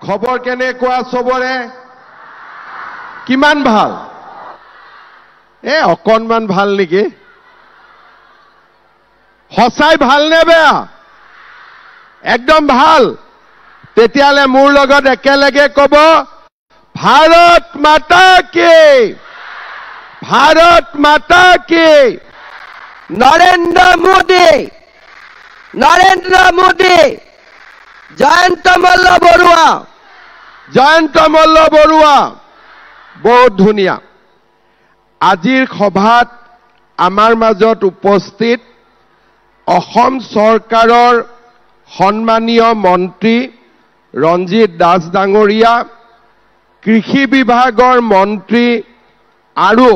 খবৰ কেনেকুৱা চবৰে কিমান ভাল অকণমান ভাল নেকি সঁচাই ভাল নে বেয়া একদম ভাল তেতিয়ালে মোৰ লগত একেলগে ক'ব ভাৰত মাতা কি নৰেন্দ্ৰ মোদী জয়ন্ত মল্ল বৰুৱা বহুত ধুনীয়া আজিৰ সভাত আমাৰ মাজত উপস্থিত অসম চৰকাৰৰ সন্মানীয় মন্ত্ৰী ৰঞ্জিত দাস ডাঙৰীয়া কৃষি বিভাগৰ মন্ত্ৰী আৰু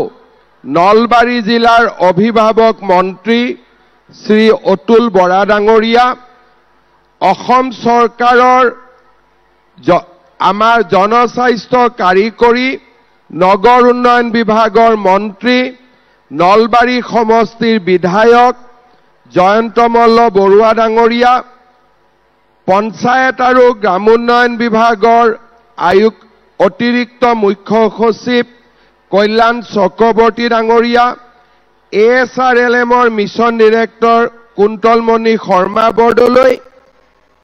নলবাৰী জিলাৰ অভিভাৱক মন্ত্ৰী শ্ৰী অতুল বৰা ডাঙৰীয়া অসম চৰকাৰৰ আমাৰ জনস্বাস্থ্য কাৰিকৰী নগৰ উন্নয়ন বিভাগৰ মন্ত্ৰী নলবাৰী সমষ্টিৰ বিধায়ক জয়ন্ত মল্ল বৰুৱা ডাঙৰীয়া পঞ্চায়ত আৰু গ্ৰামোন্নয়ন বিভাগৰ অতিৰিক্ত মুখ্য সচিব কল্যাণ চক্ৰৱৰ্তী ডাঙৰীয়া ASRLMৰ মিছন ডিৰেক্টৰ কুন্তলমণি শৰ্মা বৰদলৈ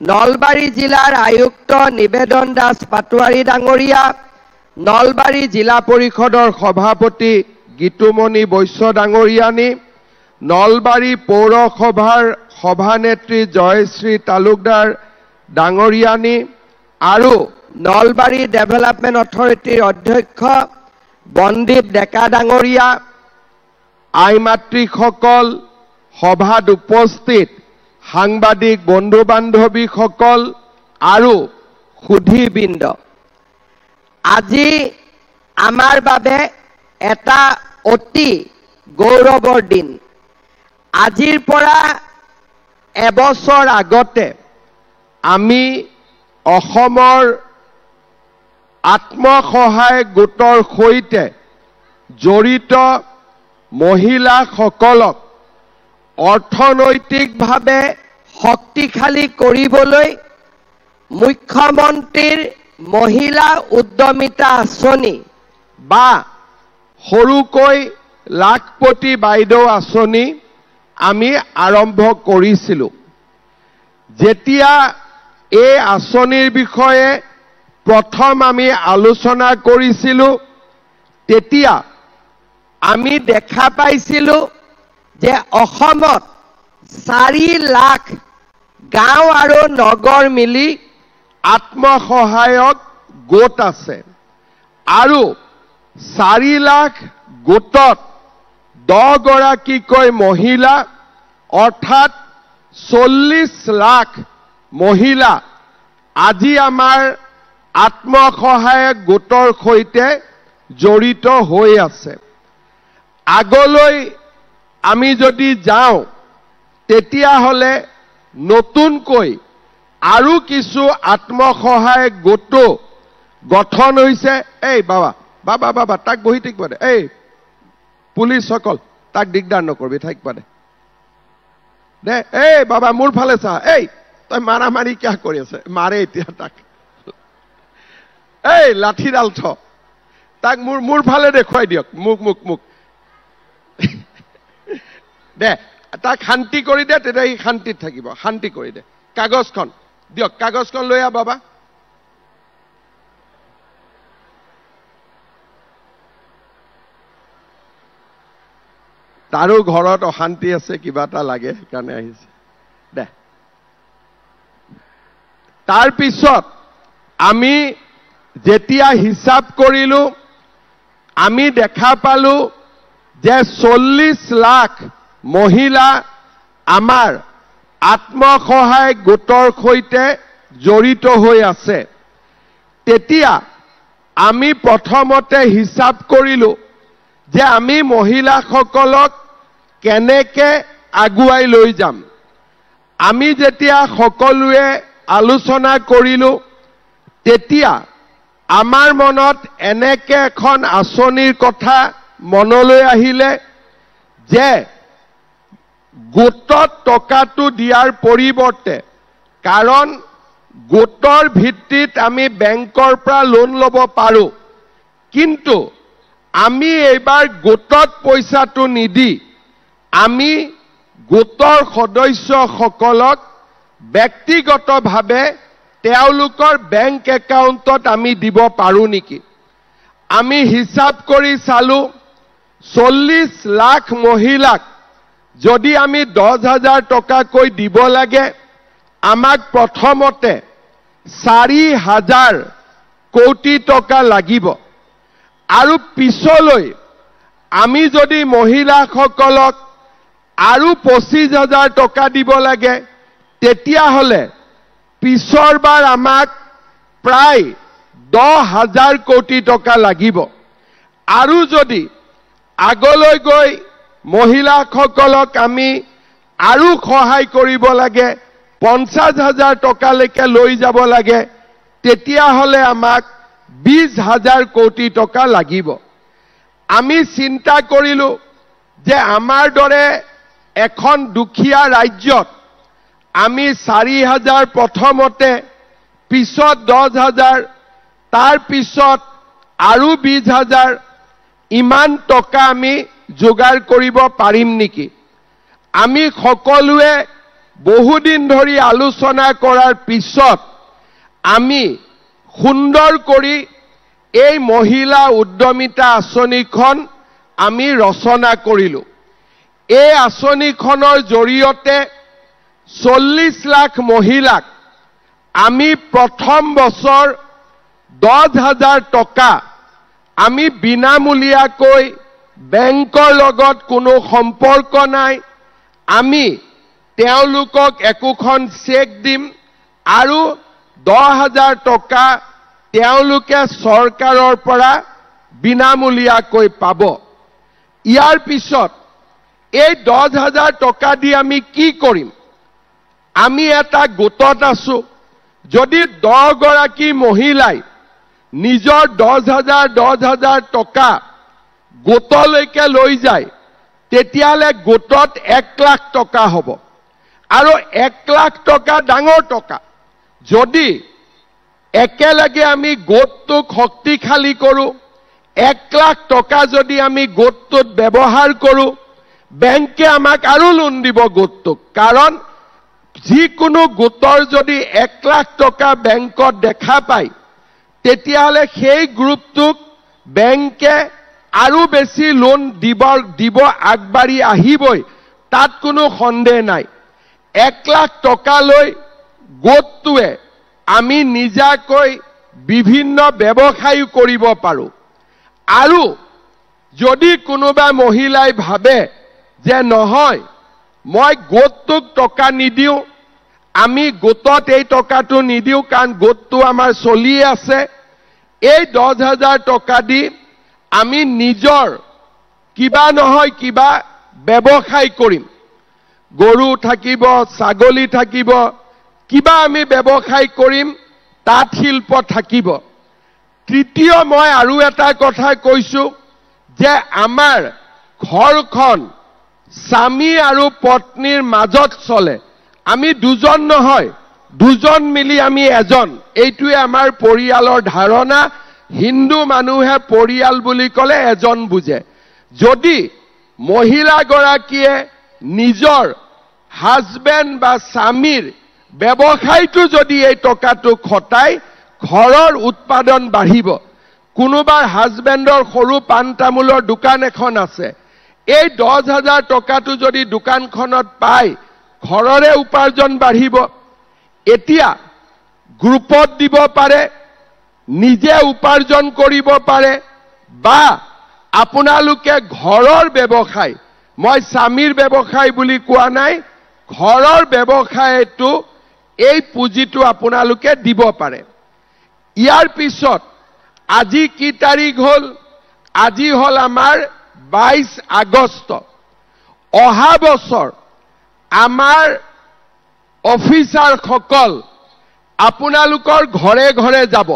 নলবাৰী জিলাৰ আয়ুক্ত নিবেদন দাস পাটোৱাৰী ডাঙৰীয়া নলবাৰী জিলা পৰিষদৰ সভাপতি গীতুমণি বৈশ্য ডাঙৰীয়ানী নলবাৰী পৌৰসভাৰ সভানেত্ৰী জয়শ্ৰী তালুকদাৰ ডাঙৰীয়ানী আৰু নলবাৰী ডেভেলপমেণ্ট অথৰিটিৰ অধ্যক্ষ বন্দীপ ডেকা ডাঙৰীয়া আই মাতৃসকল সভাত উপস্থিত সাংবাদিক বন্ধু বান্ধৱীসকল আৰু সুধীবৃন্দ আজি আমাৰ বাবে এটা অতি গৌৰৱৰ দিন আজিৰ পৰা এবছৰ আগতে আমি অসমৰ আত্মসহায়ক গোটৰ সৈতে জড়িত মহিলাসকলক অৰ্থনৈতিকভাৱে শক্তিশালী কৰিবলৈ মুখ্যমন্ত্ৰীৰ মহিলা উদ্যমিতা আঁচনি বা সৰুকৈ লাখপতি বাইদেউ আঁচনি আমি আৰম্ভ কৰিছিলোঁ যেতিয়া এই আঁচনিৰ বিষয়ে প্ৰথম আমি আলোচনা কৰিছিলোঁ তেতিয়া আমি দেখা পাইছিলোঁ যে অসমত 4 লাখ গাঁও আৰু নগৰ মিলি আত্মসহায়ক গোট আছে আৰু 4 লাখ গোটত 10 গৰাকীকৈ মহিলা অৰ্থাৎ 40 লাখ মহিলা আজি আমাৰ আত্মসহায়ক গোটৰ সৈতে জড়িত হৈ আছে আগলৈ আমি যদি যাওঁ তেতিয়াহ'লে নতুনকৈ আৰু কিছু আত্মসহায়ক গোট গঠন হৈছে এই বাবা তাক বহি থাকিব দে এই পুলিচসকল তাক দিগদাৰ নকৰিবি থাকিব দে এই বাবা মোৰ ফালে চা এই তই মাৰামাৰি কিয় কৰি আছে মাৰে এতিয়া তাক এই লাঠিডাল থ তাক মোৰ ফালে দেখুৱাই দিয়ক মোক দে তাক শান্তি কৰি দে তেতিয়া সি শান্তিত থাকিব শান্তি কৰি দে কাগজখন দিয়ক কাগজখন লৈ আহ বাবা তাৰো ঘৰত অশান্তি আছে কিবা এটা লাগে সেইকাৰণে আহিছে দে তাৰ পিছত আমি যেতিয়া হিচাপ কৰিলোঁ আমি দেখা পালোঁ যে 40 লাখ মহিলা আমাৰ আত্মসহায়ক গোটৰ সৈতে জড়িত হৈ আছে তেতিয়া আমি প্ৰথমতে হিচাপ কৰিলোঁ যে আমি মহিলাসকলক কেনেকৈ আগুৱাই লৈ যাম আমি যেতিয়া সকলোৱে আলোচনা কৰিলোঁ তেতিয়া আমাৰ মনত এনেকৈ এখন আঁচনিৰ কথা মনলৈ আহিলে যে গোটত টকাটো দিয়াৰ পৰিৱৰ্তে কাৰণ গোটৰ ভিত্তিত আমি বেংকৰ পৰা লোন ল'ব পাৰোঁ, কিন্তু আমি এইবাৰ গোটত পইচাটো নিদি আমি গোটৰ সদস্যসকলক ব্যক্তিগতভাৱে তেওঁলোকৰ বেংক একাউণ্টত আমি দিব পাৰোঁ নেকি। আমি হিচাপ কৰি চালোঁ 40 লাখ মহিলাক যদি আমি 10,000 টকাকৈ দিব লাগে, আমাক প্ৰথমতে 4,000 কোটি টকা লাগিব। আৰু পিছলৈ আমি যদি মহিলাসকলক আৰু 25,000 টকা দিব লাগে, তেতিয়াহ'লে পিছৰবাৰ আমাক প্ৰায় 10,000 কোটি টকা লাগিব। আৰু যদি আগলৈ গৈ মহিলাসকলক আমি আৰু সহায় কৰিব লাগে, 50,000 টকালৈকে লৈ যাব লাগে, তেতিয়াহ'লে আমাক 20,000 কোটি টকা লাগিব। আমি চিন্তা কৰিলোঁ যে আমাৰ দৰে এখন দুখীয়া ৰাজ্যত আমি 4,000 প্ৰথমতে, পিছত 10,000, তাৰ পিছত আৰু 20,000 ইমান টকা আমি যোগাৰ কৰিব পাৰিম নেকি। আমি সকলোৱে বহুদিন ধৰি আলোচনা কৰাৰ পিছত আমি সুন্দৰ কৰি এই মহিলা উদ্যমিতা আঁচনিখন আমি ৰচনা কৰিলোঁ। এই আঁচনিখনৰ জৰিয়তে 40 লাখ মহিলাক আমি প্ৰথম বছৰ 10,000 টকা আমি বিনামূলীয়াকৈ, বেংকৰ লগত কোনো সম্পৰ্ক নাই, আমি তেওঁলোকক একোখন চেক দিম আৰু 10,000 টকা তেওঁলোকে চৰকাৰৰ পৰা বিনামূলীয়াকৈ পাব। ইয়াৰ পিছত এই 10,000 টকা দি আমি কি কৰিম? আমি এটা গোটত আছোঁ। যদি 10 গৰাকী মহিলাই নিজৰ 10,000 টকা গোটলৈকে লৈ যায়, তেতিয়াহ'লে গোটত 1 লাখ টকা হ'ব। আৰু 1 লাখ টকা ডাঙৰ টকা। যদি একেলগে আমি গোটটোক শক্তিশালী কৰোঁ, 1 লাখ টকা যদি আমি গোটটোত ব্যৱহাৰ কৰোঁ, বেংকে আমাক আৰু লোন দিব গোটটোক। কাৰণ যিকোনো গোটৰ যদি 1 লাখ টকা বেংকত দেখা পায়, তেতিয়াহ'লে সেই গ্ৰুপটোক বেংকে আৰু বেছি লোন দিব আগবাঢ়ি আহিবই, তাত কোনো সন্দেহ নাই। 1 লাখ টকা লৈ গোটটোৱে আমি নিজাকৈ বিভিন্ন ব্যৱসায়ো কৰিব পাৰোঁ। আৰু যদি কোনোবা মহিলাই ভাবে যে নহয়, মই গোটটোক টকা নিদিওঁ, আমি গোটত এই টকাটো নিদিওঁ কাৰণ গোটটো আমাৰ চলি আছে, এই 10,000 টকা দি আমি নিজৰ কিবা নহয় কিবা ব্যৱসায় কৰিম। গৰু থাকিব, ছাগলী থাকিব, কিবা আমি ব্যৱসায় কৰিম, তাঁত শিল্প থাকিব। তৃতীয়, মই আৰু এটা কথা কৈছোঁ যে আমাৰ ঘৰখন স্বামী আৰু পত্নীৰ মাজত চলে। আমি দুজন নহয়, দুজন মিলি আমি এজন। এইটোৱে আমাৰ পৰিয়ালৰ ধাৰণা। হিন্দু মানুহে পৰিয়াল বুলি ক'লে এজন বুজে। যদি মহিলাগৰাকীয়ে নিজৰ হাজবেণ্ড বা স্বামীৰ ব্যৱসায়টো যদি এই টকাটো খটায়, ঘৰৰ উৎপাদন বাঢ়িব। কোনোবাৰ হাজবেণ্ডৰ সৰু পাণ তামোলৰ দোকান এখন আছে, এই 10,000 টকাটো যদি দোকানখনত পায়, ঘৰৰে উপাৰ্জন বাঢ়িব। এতিয়া গ্ৰুপত দিব পাৰে, নিজে উপাৰ্জন কৰিব পাৰে, বা আপোনালোকে ঘৰৰ ব্যৱসায়, মই স্বামীৰ ব্যৱসায় বুলি কোৱা নাই, ঘৰৰ ব্যৱসায়টো এই পুঁজিটো আপোনালোকে দিব পাৰে। ইয়াৰ পিছত আজি কি তাৰিখ হ'ল? আজি হ'ল আমাৰ 22 আগষ্ট। অহা বছৰ আমাৰ অফিচাৰসকল আপোনালোকৰ ঘৰে ঘৰে যাব,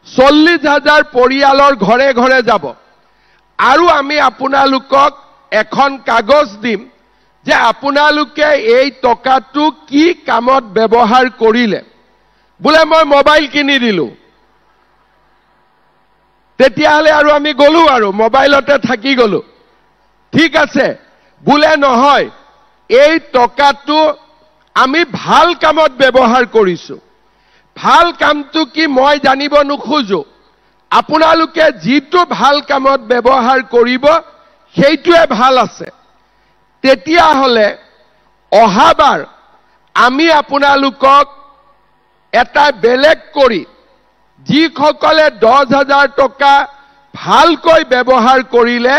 40,000 পৰিয়ালৰ ঘৰে ঘৰে যাব। আৰু আমি আপোনালোকক এখন কাগজ দিম যে আপোনালোকে এই টকাটো কি কামত ব্যৱহাৰ কৰিলে। বোলে মই মোবাইল কিনি দিলো তেতিয়াহলে আৰু আমি গলো আৰু মোবাইলতে থাকি গলো ঠিক আছে বোলে নহয় এই টকাটো আমি ভাল কামত ব্যৱহাৰ কৰিছো ভাল কামটো কি মই জানিব নোখোজো আপোনালোকে যিটো ভাল কামত ব্যৱহাৰ কৰিব সেইটোৱে ভাল আছে তেতিয়া হলে অহাবাৰ আমি আপোনালোকক এটা বেলেগ কৰি যিসকলে 10,000 টকা ভালকৈ ব্যৱহাৰ কৰিলে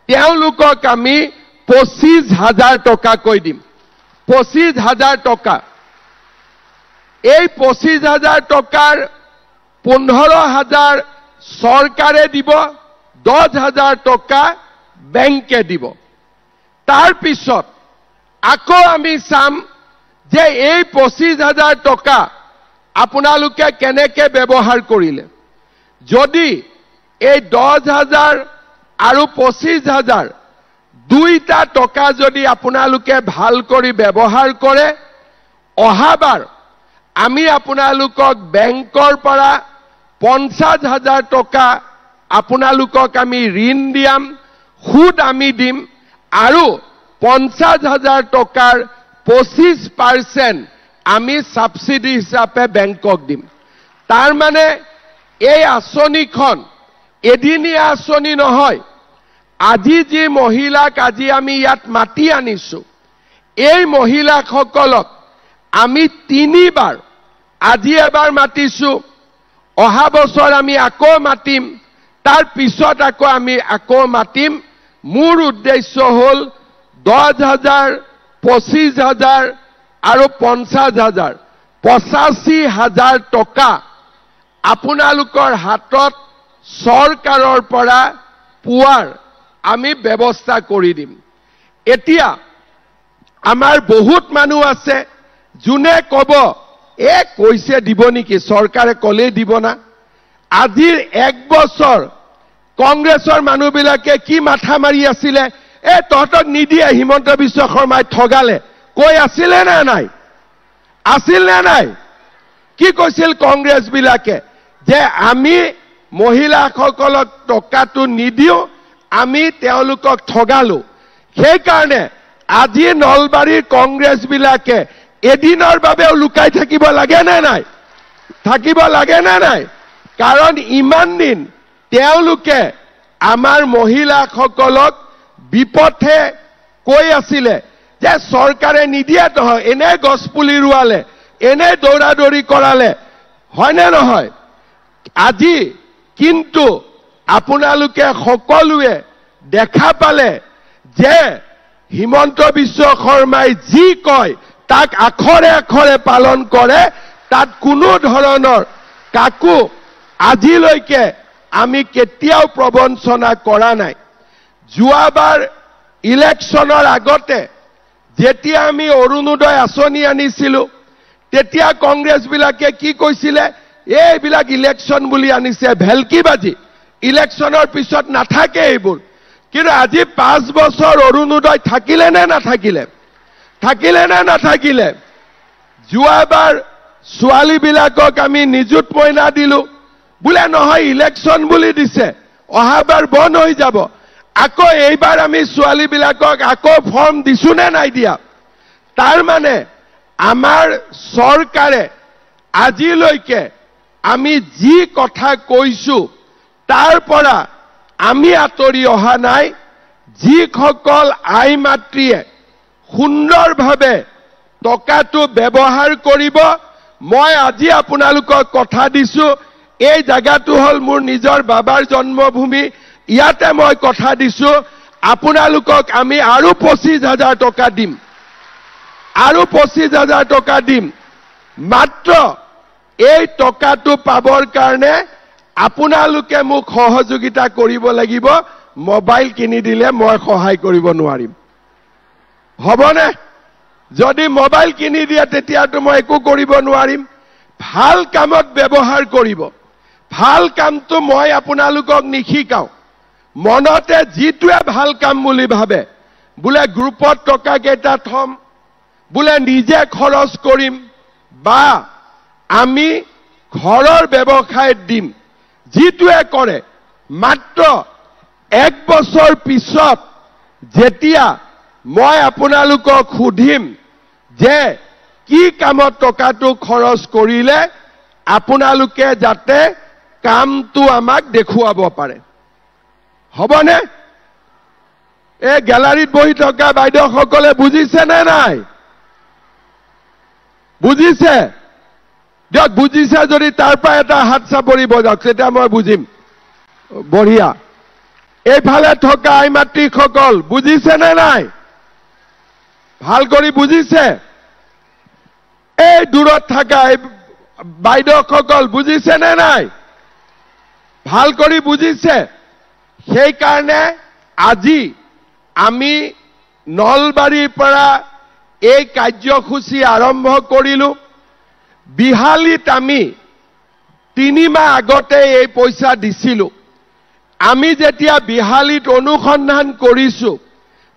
তেওঁলোকক আমি 25,000 টকা কৈ দিম 25,000 টকা এই 25,000 টকাৰ 15,000 চৰকাৰে দিব 10,000 টকা বেংকে দিব তাৰ পিছত আকৌ আমি চাম যে এই 25,000 টকা আপোনালোকে কেনেকে ব্যৱহাৰ কৰিলে যদি এই 10,000 আৰু 25,000 দুইটা টকা যদি আপোনালোকে ভাল কৰি ব্যৱহাৰ কৰে অহাবাৰ আমি আপোনালোকক বেংকৰ পৰা 50,000 টকা আপোনালোকক আমি ঋণ দিম সুদ আমি দিম আৰু 50,000 টকাৰ 25% আমি সাবসিডি হিচাপে বেংকক দিম তাৰ মানে এই আঁচনিখন এদিনীয়া আঁচনি নহয় আজি যি মহিলাক আজি আমি ইয়াত মাতি আনিছো এই মহিলাসকলক আমি তিনিবাৰ আজি এবাৰ মাতিছো অহা বছৰ আমি আকৌ মাতিম তাৰ পিছত আকৌ মাতিম মোৰ উদ্দেশ্য হল 10,000 25,000 আৰু 50,000 85,000 টকা আপোনালোকৰ হাতত চৰকাৰৰ পৰা পোৱাৰ আমি ব্যৱস্থা কৰি দিম এতিয়া আমাৰ বহুত মানুহ আছে যোনে কব কৈছে দিব নেকি চৰকাৰে কলে দিব না আজিৰ 1 বছৰ কংগ্ৰেছৰ মানুহবিলাকে কি মাথা মাৰি আছিলে তহঁতক নিদিয়ে হিমন্ত বিশ্ব শৰ্মাই ঠগালে কৈ আছিলে না নাই আছিল না নাই কি কৈছিল কংগ্ৰেছ বিলাকে যে আমি মহিলাসকলক টকাটো নিদিও আমি তেওঁলোকক ঠগালো সেই কাৰণে আজি নলবাৰীৰ কংগ্ৰেছ বিলাকে এদিনৰ বাবেও লুকাই থাকিব লাগে না নাই কাৰণ ইমান দিন তেওঁলোকে আমাৰ মহিলাসকলক বিপথে কৈ আছিলে যে চৰকাৰে নিদিয়ে নহয় এনে গছপুলি ৰুৱালে এনে দৌৰাদৌৰি কৰালে হয় নে নহয় আজি কিন্তু আপোনালোকে সকলোৱে দেখা পালে যে হিমন্ত বিশ্ব শৰ্মাই যি কয় তাক আখৰে আখৰে পালন কৰে তাত কোনো ধৰণৰ কাকো আজিলৈকে আমি কেতিয়াও প্ৰবঞ্চনা কৰা নাই যোৱাবাৰ ইলেকশ্যনৰ আগতে যেতিয়া আমি অৰুণোদয় আঁচনি আনিছিলো তেতিয়া কংগ্ৰেছ বিলাকে কি কৈছিলে এইবিলাক ইলেকশ্যন বুলি আনিছে ভেলকিবাজি ইলেকশ্যনৰ পিছত নাথাকে এইবোৰ কিন্তু আজি 5 বছৰ অৰুণোদয় থাকিলে নে নাথাকিলে যোৱাবাৰ ছোৱালীবিলাকক আমি নিযুত মইনা দিলো বোলে নহয় ইলেকশ্যন বুলি দিছে অহাবাৰ বন্ধ হৈ যাব আকৌ এইবাৰ আমি ছোৱালীবিলাকক আকৌ ফৰ্ম দিছো নে নাই দিয়া তাৰ মানে আমাৰ চৰকাৰে আজিলৈকে আমি যি কথা কৈছো তাৰ পৰা আমি আঁতৰি অহা নাই যিসকল আই মাতৃয়ে সুন্দৰভাৱে টকাটো ব্যৱহাৰ কৰিব মই আজি আপোনালোকক কথা দিছো এই জায়গাটো হল মোৰ নিজৰ বাবাৰ জন্মভূমি ইয়াতে মই কথা দিছো আপোনালোকক আমি আৰু 25,000 টকা দিম আৰু 25,000 টকা দিম মাত্ৰ এই টকাটো পাবৰ কাৰণে আপোনালোকে মোক সহযোগিতা কৰিব লাগিব মোবাইল কিনি দিলে মই সহায় কৰিব নোৱাৰিম হবনে যদি মোবাইল কিনি দিয়ে তেতিয়াতো মই একো কৰিব নোৱাৰিম ভাল কামত ব্যৱহাৰ কৰিব ভাল কামটো মই আপোনালোকক নিশিকাও মনতে যিটোৱে ভাল কাম বুলি ভাবে বোলে গ্ৰুপত টকা কেইটা থম বোলে নিজে খৰচ কৰিম বা আমি ঘৰৰ ব্যৱসায় দিম যিটোৱে কৰে মাত্ৰ 1 বছৰ পিছত যেতিয়া মই আপোনালোকক সুধিম যে কি কামত টকাটো খৰচ কৰিলে আপোনালোকে যাতে কামটো আমাক দেখুৱাব পাৰে হবনে এই গ্যালাৰীত বহি থকা বাইদেউসকলে বুজিছে নে নাই বুজিছে দিয়ক বুজিছে যদি তাৰ পৰা এটা হাত চাপৰি বজাওক তেতিয়া মই বুজিম বঢ়িয়া এইফালে থকা আই মাতৃসকল বুজিছে নে নাই ভাল কৰি বুজিছে এই দূৰত থকা বাইদেউসকল বুজিছে নে নাই ভাল কৰি বুজিছে সেই কাৰণে আজি আমি নলবাৰীৰ পৰা এই কাৰ্যসূচী আৰম্ভ কৰিলো বিহালীত আমি 3 মাহ আগতে এই পইচা দিছিলো আমি যেতিয়া বিহালীত অনুসন্ধান কৰিছো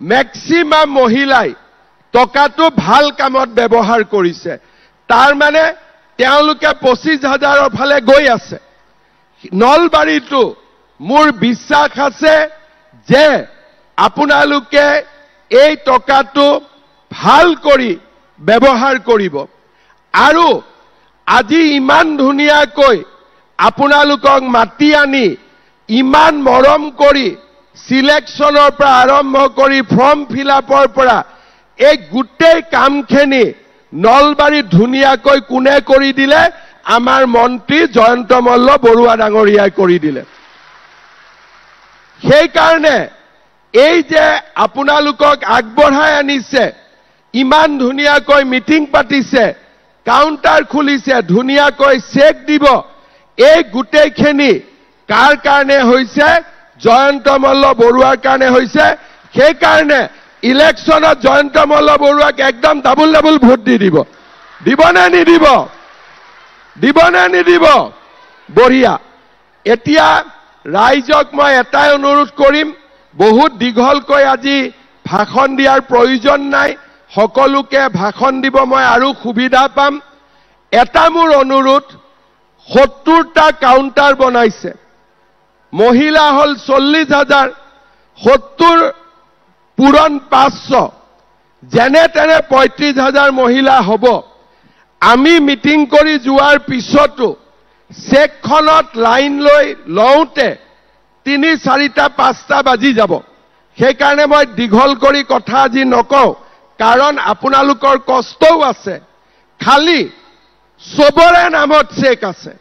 ম্যাক্সিমাম মহিলাই টকাটো ভাল কামত ব্যৱহাৰ কৰিছে তাৰ মানে তেওঁলোকে 25,000ৰ ফালে গৈ আছে নলবাৰীটো মোৰ বিশ্বাস আছে যে আপোনালোকে এই টকাটো ভাল কৰি ব্যৱহাৰ কৰিব আৰু আজি ইমান ধুনীয়াকৈ আপোনালোকক মাতি আনি ইমান মৰম কৰি সিলেকশনৰ পৰা আৰম্ভ কৰি ফৰ্ম ফিলআপৰ পৰা এই গোটেই কামখিনি নলবাৰীত ধুনীয়াকৈ কোনে কৰি দিলে আমাৰ মন্ত্ৰী জয়ন্ত মল্ল বৰুৱা ডাঙৰীয়াই কৰি দিলে সেই কাৰণে এই যে আপোনালোকক আগবঢ়াই আনিছে ইমান ধুনীয়াকৈ মিটিং পাতিছে কাউন্টাৰ খুলিছে ধুনীয়াকৈ চেক দিব এই গোটেইখিনি কাৰ কাৰণে হৈছে জয়ন্ত মল্ল বৰুৱাৰ কাৰণে হৈছে সেই কাৰণে ইলেকশনত জয়ন্ত মল্ল বৰুৱাক একদম ডাবল ভোট দি দিব দিবনে নিদিব দিবনে নিদিব বঢ়িয়া এতিয়া ৰাইজক মই এটাই অনুৰোধ কৰিম বহুত দীঘলকৈ আজি ভাষণ দিয়াৰ প্ৰয়োজন নাই সকলোকে ভাষণ দিব মই আৰু সুবিধা পাম এটা মোৰ অনুৰোধ 70টা কাউন্টাৰ বনাইছে মহিলা হল 40,000 70 পূৰণ 500 যেনে তেনে 35,000 মহিলা হ'ব আমি মিটিং কৰি যোৱাৰ পিছতো চেকখনত লাইন লৈ লওঁতে 3, 4, 5টা বাজি যাব সেই কাৰণে মই দীঘল কৰি কথা আজি নকওঁ কাৰণ আপোনালোকৰ কষ্টও আছে খালি সবৰে নামত চেক আছে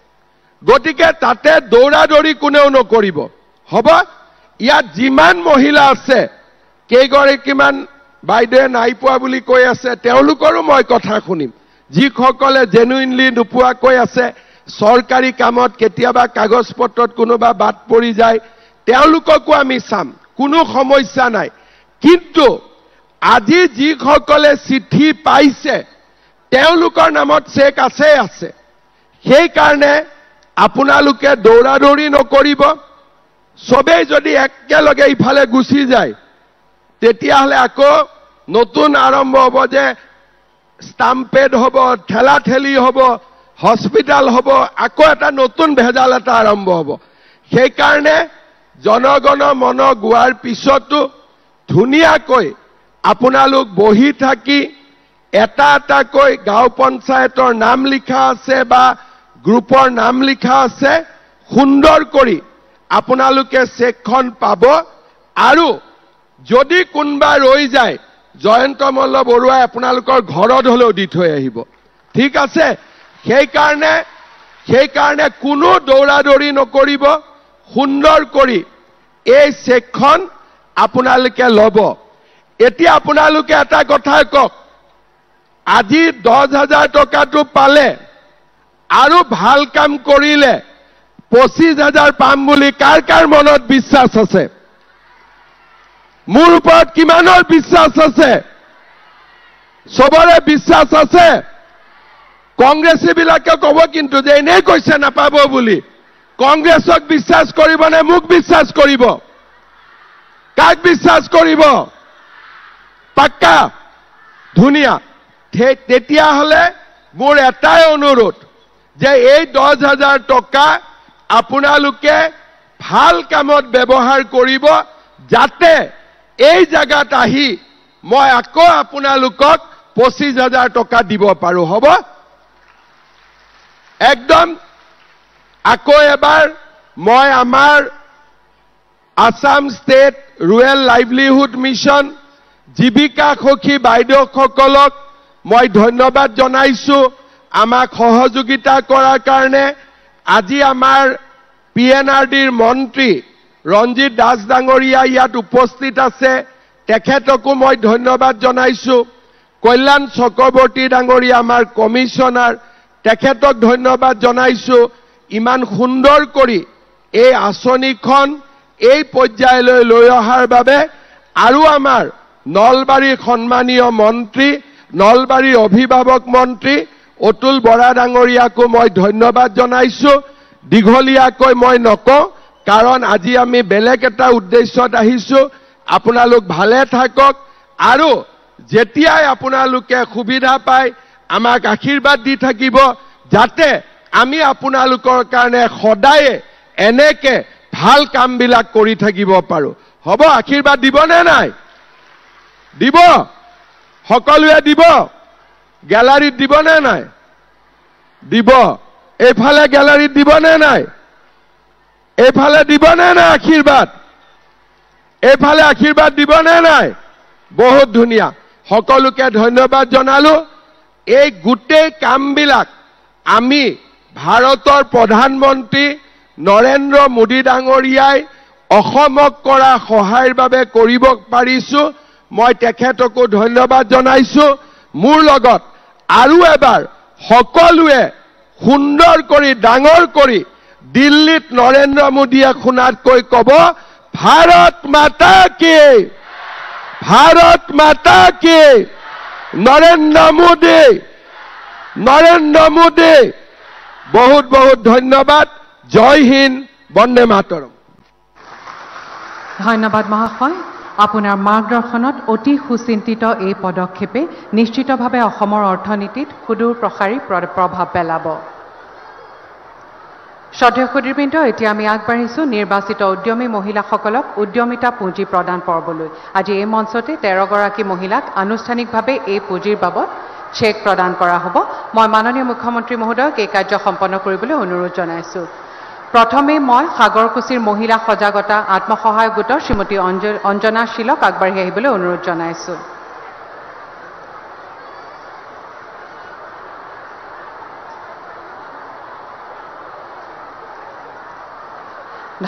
গতিকে তাতে দৌৰাদৌৰি কোনেও নকৰিব হ'ব ইয়াত যিমান মহিলা আছে কেইগৰাকীমান বাইদেৱে নাই পোৱা বুলি কৈ আছে তেওঁলোকৰো মই কথা শুনিম যিসকলে জেনুইনলি নোপোৱাকৈ আছে চৰকাৰী কামত কেতিয়াবা কাগজ পত্ৰত কোনোবা বাদ পৰি যায় তেওঁলোককো আমি চাম কোনো সমস্যা নাই কিন্তু আজি যিসকলে চিঠি পাইছে তেওঁলোকৰ নামত চেক আছে সেই কাৰণে আপোনালোকে দৌৰাদৌৰি নকৰিব সবেই যদি একেলগে ইফালে গুচি যায় তেতিয়াহলে আকৌ নতুন আৰম্ভ হ'ব যে স্টাম্পেড হ'ব ঠেলাঠেলি হ'ব হস্পিটাল হ'ব আকৌ এটা নতুন ভেজাল এটা আৰম্ভ হ'ব সেই কাৰণে জনগণ মন গোৱাৰ পিছতো ধুনীয়াকৈ আপোনালোক বহি থাকি এটা এটাকৈ গাঁও পঞ্চায়তৰ নাম লিখা আছে বা গ্ৰুপৰ নাম লিখা আছে সুন্দৰ কৰি আপোনালোকে চেকখন পাব আৰু যদি কোনবা ৰৈ যায় জয়ন্ত মল্ল বৰুৱাই আপোনালোকৰ ঘৰত হলেও দি থৈ আহিব ঠিক আছে সেই কাৰণে কোনো দৌৰাদৌৰি নকৰিব সুন্দৰ কৰি এই চেকখন আপোনালোকে ল'ব এতিয়া আপোনালোকে এটা কথা কওক আজি 10,000 টকাটো পালে আৰু ভাল কাম কৰিলে 25,000 পাম বুলি কাৰ মনত বিশ্বাস আছে মোৰ ওপৰত কিমানৰ বিশ্বাস আছে সবৰে বিশ্বাস আছে কংগ্ৰেছী বিলাকে ক'ব কিন্তু যে এনেই কৈছে নাপাব বুলি কংগ্ৰেছক বিশ্বাস কৰিব নে মোক বিশ্বাস কৰিব কাক বিশ্বাস কৰিব পাক্কা ধুনীয়া তেতিয়াহলে মোৰ এটাই অনুৰোধ যে এই 10,000 টকা আপোনালোকে ভাল কামত ব্যৱহাৰ কৰিব, যাতে এই জায়গাত আহি মই আকৌ আপোনালোকক 25,000 টকা দিব পাৰো। হ'ব? একদম আকৌ এবাৰ মই আমাৰ Assam state rural livelihood mission জীৱিকা সখী বাইদেউসকলক মই ধন্যবাদ জনাইছো আমাক সহযোগিতা কৰাৰ কাৰণে। আজি আমাৰ PNRDৰ মন্ত্ৰী ৰঞ্জিত দাস ডাঙৰীয়া ইয়াত উপস্থিত আছে, তেখেতকো মই ধন্যবাদ জনাইছো। কল্যাণ চক্ৰৱৰ্তী ডাঙৰীয়া আমাৰ কমিশনাৰ, তেখেতক ধন্যবাদ জনাইছো। ইমান সুন্দৰ কৰি এই আঁচনিখন এই পৰ্যায়লৈ লৈ অহাৰ বাবে। আৰু আমাৰ নলবাৰীৰ সন্মানীয় মন্ত্ৰী, নলবাৰীৰ অভিভাৱক মন্ত্ৰী অতুল বৰা ডাঙৰীয়াকো মই ধন্যবাদ জনাইছো। দীঘলীয়াকৈ মই নকওঁ, কাৰণ আজি আমি বেলেগ এটা উদ্দেশ্যত আহিছো। আপোনালোক ভালে থাকক, আৰু যেতিয়াই আপোনালোকে সুবিধা পায় আমাক আশীৰ্বাদ দি থাকিব, যাতে আমি আপোনালোকৰ কাৰণে সদায় এনেকে ভাল কামবিলাক কৰি থাকিব পাৰো। হ'ব? আশীৰ্বাদ দিবনে নাই? দিব? সকলোৱে দিব? গ্যালাৰীত দিবনে নাই? দিব? এইফালে গ্যালাৰীত দিবনে নাই? এইফালে দিবনে নাই আশীৰ্বাদ? এইফালে আশীৰ্বাদ দিবনে নাই? বহুত ধুনীয়া। সকলোকে ধন্যবাদ জনালো। এই গোটেই কামবিলাক আমি ভাৰতৰ প্ৰধানমন্ত্ৰী নৰেন্দ্ৰ মোদী ডাঙৰীয়াই অসমক কৰা সহায়ৰ বাবে কৰিব পাৰিছো। মই তেখেতকো ধন্যবাদ জনাইছো। মোৰ লগত আৰু এবাৰ সকলোৱে সুন্দৰ কৰি ডাঙৰ কৰি দিল্লীত নৰেন্দ্ৰ মোদীয়ে শুনাতকৈ ক'ব, ভাৰত মাতা কি, ভাৰত মাতা কি, নৰেন্দ্ৰ মোদী, নৰেন্দ্ৰ মোদী। বহুত বহুত ধন্যবাদ। জয় হিন্দ, বন্দে মাতৰম। ধন্যবাদ মহাশয়। আপোনাৰ মাৰ্গদৰ্শনত অতি সুচিন্তিত এই পদক্ষেপে নিশ্চিতভাৱে অসমৰ অৰ্থনীতিত সুদূৰ প্ৰসাৰী প্ৰভাৱ পেলাব। শ্ৰদ্ধেয় সুধীবৃন্দ, এতিয়া আমি আগবাঢ়িছো নিৰ্বাচিত উদ্যমী মহিলাসকলক উদ্যমিতা পুঁজি প্ৰদান পৰ্বলৈ। আজি এই মঞ্চতে 13 গৰাকী মহিলাক আনুষ্ঠানিকভাৱে এই পুঁজিৰ বাবদ চেক প্ৰদান কৰা হ'ব। মই মাননীয় মুখ্যমন্ত্ৰী মহোদয়ক এই কাৰ্য সম্পন্ন কৰিবলৈ অনুৰোধ জনাইছো। প্ৰথমে মই সাগৰকুছিৰ মহিলা সজাগতা আত্মসহায়ক গোটৰ শ্ৰীমতী অঞ্জনা শীলক আগবাঢ়ি আহিবলৈ অনুৰোধ জনাইছো।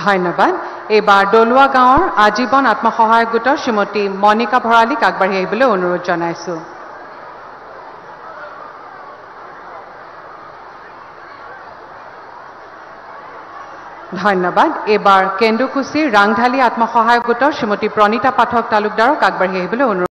ধন্যবাদ। এইবাৰ দলুৱা গাঁৱৰ আজীৱন আত্মসহায়ক গোটৰ শ্ৰীমতী মণিকা ভৰালীক আগবাঢ়ি আহিবলৈ অনুৰোধ জনাইছো। ধন্যবাদ। এইবাৰ কেন্দুকুছিৰ ৰাংঢালী আত্মসহায়ক গোটৰ শ্ৰীমতী প্ৰণীতা পাঠক তালুকদাৰক আগবাঢ়ি আহিবলৈ অনুৰোধ